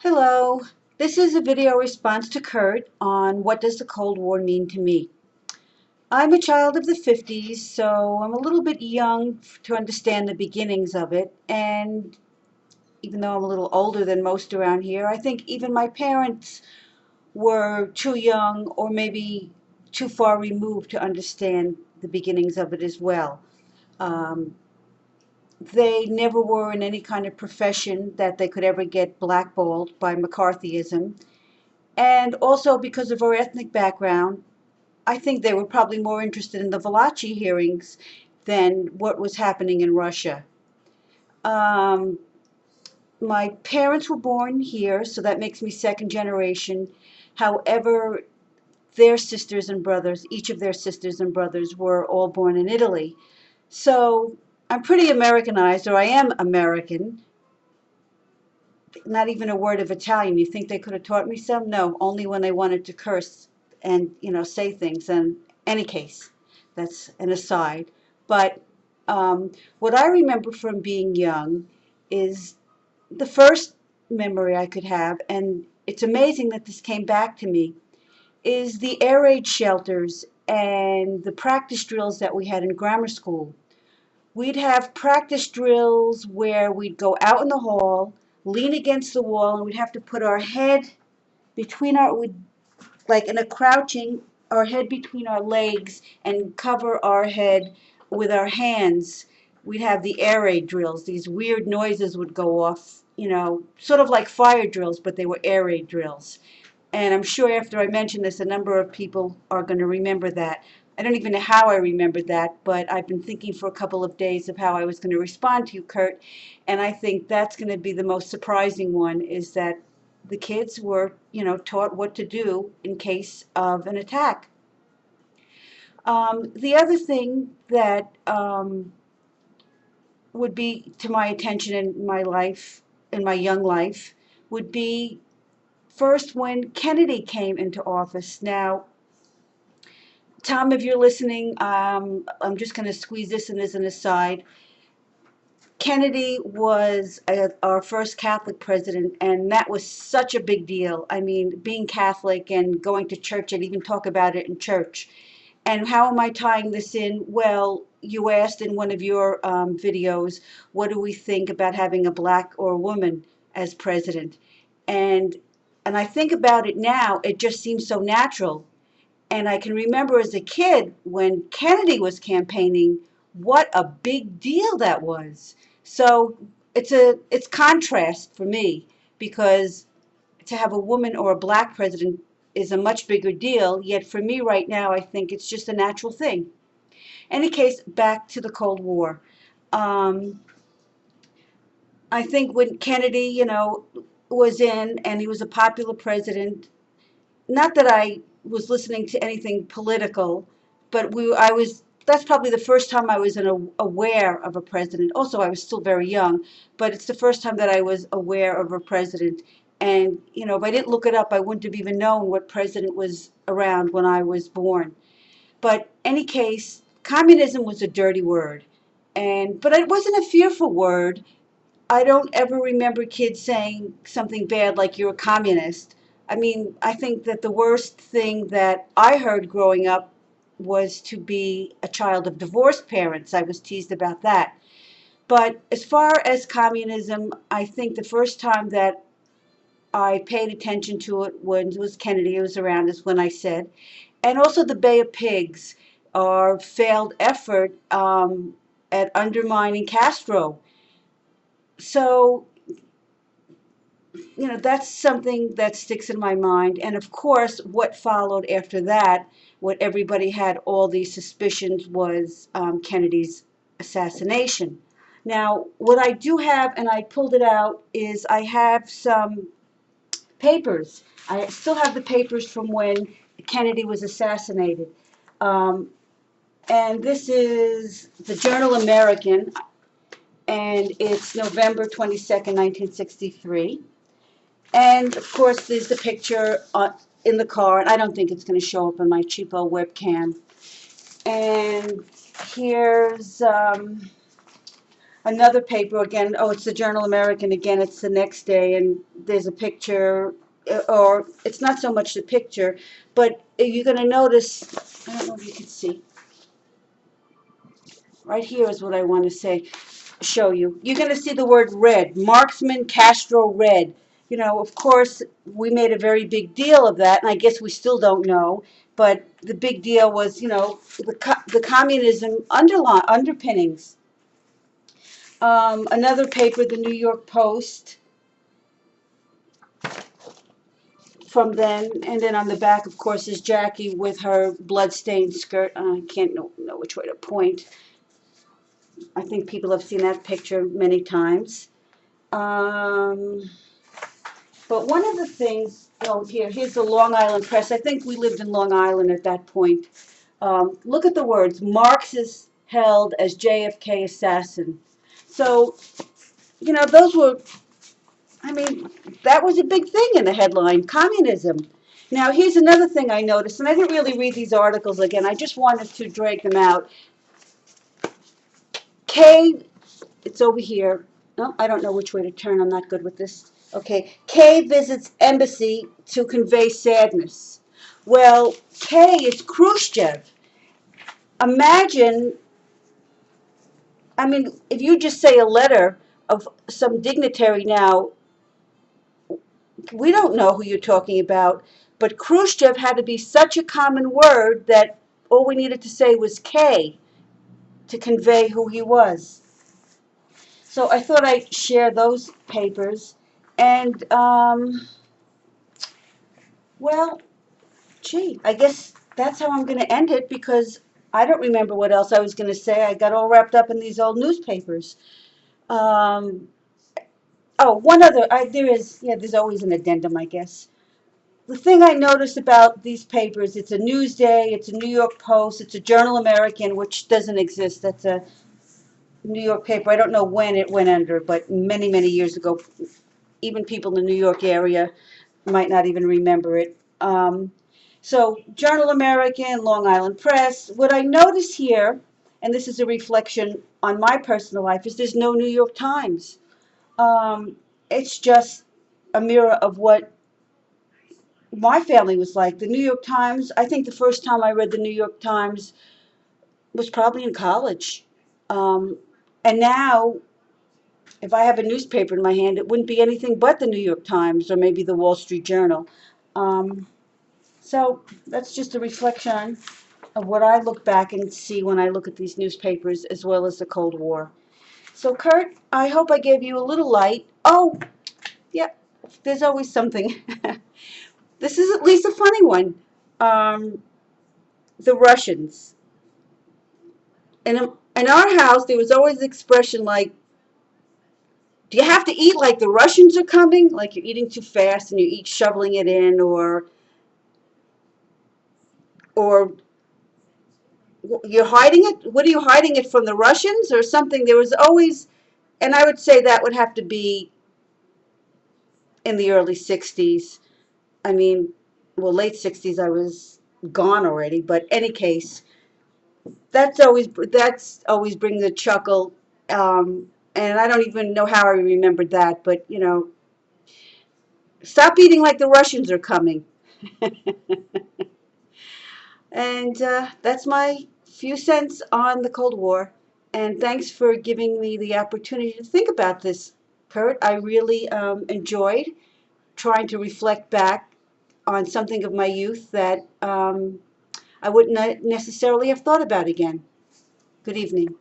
Hello, this is a video response to Kurt on what does the Cold War mean to me. I'm a child of the 50s, so I'm a little bit young to understand the beginnings of it, and even though I'm a little older than most around here, I think even my parents were too young or maybe too far removed to understand the beginnings of it as well. Um, they never were in any kind of profession that they could ever get blackballed by McCarthyism. And also because of our ethnic background, I think they were probably more interested in the Valachi hearings than what was happening in Russia. Um, my parents were born here, so that makes me second generation. However, their sisters and brothers, each of their sisters and brothers, were all born in Italy. So I'm pretty Americanized, or I am American. Not even a word of Italian. You think they could have taught me some? No, only when they wanted to curse and, say things. In any case, that's an aside. But what I remember from being young is the first memory I could have, and it's amazing that this came back to me, is the air raid shelters and the practice drills that we had in grammar school. We'd have practice drills where we'd go out in the hall, lean against the wall, and we'd have to put our head between like in a crouching, our head between our legs and cover our head with our hands. We'd have the air raid drills. These weird noises would go off, sort of like fire drills, but they were air raid drills. And I'm sure after I mention this, a number of people are going to remember that. I don't even know how I remembered that, but I've been thinking for a couple of days of how I was going to respond to you, Kurt. And I think that's going to be the most surprising one, is that the kids were, taught what to do in case of an attack. The other thing that would be to my attention in my life, in my young life, would be first when Kennedy came into office. Now, Tom, if you're listening, I'm just going to squeeze this in as an aside. Kennedy was our first Catholic president, and that was such a big deal. I mean, being Catholic and going to church, and even talk about it in church. And how am I tying this in? Well, you asked in one of your videos, what do we think about having a black or a woman as president? And and I think about it now, it just seems so natural. And I can remember as a kid when Kennedy was campaigning, what a big deal that was. So it's contrast for me, because to have a woman or a black president is a much bigger deal. Yet for me right now, I think it's just a natural thing. Any case, back to the Cold War. Um, I think when Kennedy, was in and he was a popular president, not that I was listening to anything political, but I was, that's probably the first time I was aware of a president. Also, I was still very young, but it's the first time that I was aware of a president. And, if I didn't look it up, I wouldn't have even known what president was around when I was born. But any case, communism was a dirty word. But it wasn't a fearful word. I don't ever remember kids saying something bad like you're a communist. I mean, I think that the worst thing that I heard growing up was to be a child of divorced parents. I was teased about that. But as far as communism, I think the first time that I paid attention to it was Kennedy. It was around as when I said. And also the Bay of Pigs, our failed effort at undermining Castro. So that's something that sticks in my mind. And of course, what followed after that, what everybody had all these suspicions was Kennedy's assassination. Now, what I do have, and I pulled it out, is I have some papers. I still have the papers from when Kennedy was assassinated. Um, and this is the Journal American, and it's November 22nd, 1963. And of course, there's the picture in the car, and I don't think it's going to show up on my cheapo webcam. And here's another paper again. Oh, it's the Journal American again. It's the next day, and there's a picture, or it's not so much the picture, but you're going to notice, I don't know if you can see, right here is what I want to show you. You're going to see the word red, Marksman Castro Red. You know, of course, we made a very big deal of that, and I guess we still don't know, but the big deal was, you know, the communism underpinnings. Another paper, the New York Post, from then, and then on the back, of course, is Jackie with her bloodstained skirt. I can't know which way to point. I think people have seen that picture many times. Um, but one of the things, oh, here's the Long Island Press. I think we lived in Long Island at that point. Look at the words, Marx is held as JFK assassin. So, you know, those were, I mean, that was a big thing in the headline, communism. Now, here's another thing I noticed, and I didn't really read these articles again. I just wanted to drag them out. K, it's over here. No, I don't know which way to turn. I'm not good with this. Okay. K visits embassy to convey sadness. Well, K is Khrushchev. Imagine, I mean, if you just say a letter of some dignitary now, we don't know who you're talking about, but Khrushchev had to be such a common word that all we needed to say was K to convey who he was. So I thought I'd share those papers. And, well, gee, I guess that's how I'm going to end it, because I don't remember what else I was going to say. I got all wrapped up in these old newspapers. Um, oh, one other, there's always an addendum, I guess. The thing I noticed about these papers, it's a Newsday, it's a New York Post, it's a Journal American, which doesn't exist. That's a New York paper. I don't know when it went under, but many, many years ago. Even people in the New York area might not even remember it. So Journal American, Long Island Press. What I notice here, and this is a reflection on my personal life, is there's no New York Times. It's just a mirror of what my family was like. The New York Times, I think the first time I read the New York Times was probably in college. And now, if I have a newspaper in my hand, it wouldn't be anything but the New York Times or maybe the Wall Street Journal. So that's just a reflection of what I look back and see when I look at these newspapers, as well as the Cold War. So, Kurt, I hope I gave you a little light. Oh, yeah, there's always something. This is at least a funny one. The Russians. In our house, there was always the expression like, do you have to eat like the Russians are coming? Like you're eating too fast and you eat shoveling it in, or you're hiding it? What are you hiding it from, the Russians or something? There was always, and I would say that would have to be in the early 60s. I mean, well, late 60s, I was gone already, but any case, that's always brings a chuckle. And I don't even know how I remembered that, but you know, stop eating like the Russians are coming. And that's my few cents on the Cold War. And thanks for giving me the opportunity to think about this, Kurt. I really enjoyed trying to reflect back on something of my youth that I wouldn't necessarily have thought about again. Good evening.